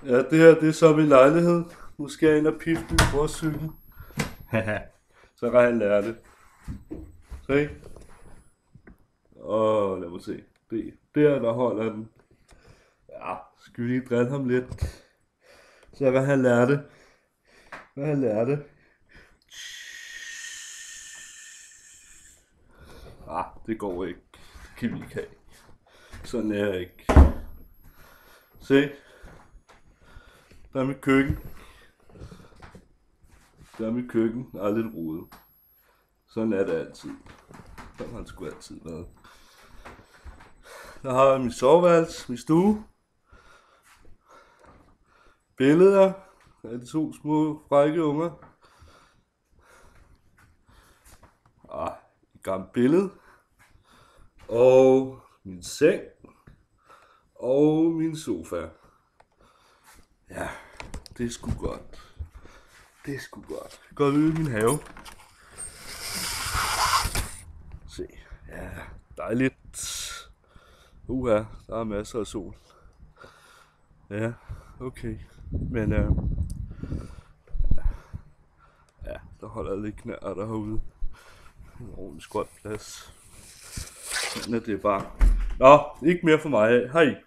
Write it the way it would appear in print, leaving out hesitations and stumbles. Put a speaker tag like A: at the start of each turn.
A: Ja, det her, det er så min lejlighed. Nu skal jeg ind og pifte min brors cykel. Så kan han lære det. Se. Og lad mig se. Der holder den. Ja, skal vi lige drille ham lidt. Så kan han lære det. Hvad han lære det. Det går ikke. Det kan vi ikke have. Sådan er jeg ikke. Se. Der er mit køkken. Der er mit køkken. Der er lidt rodet. Sådan er det altid. Sådan har det sgu altid været. Der har jeg min soveværelse, min stue. Billeder af de to små frække unger. Et gammelt billede. Og min seng. Og min sofa. Ja, det er sgu godt. Det er sgu godt. Jeg går ud i min have. Se, ja, dejligt. Der er masser af sol. Ja, okay. Men der holder lidt knæer derude. En ordentlig skråt plads. Sådan er det bare. Nå, ikke mere for mig. Hej.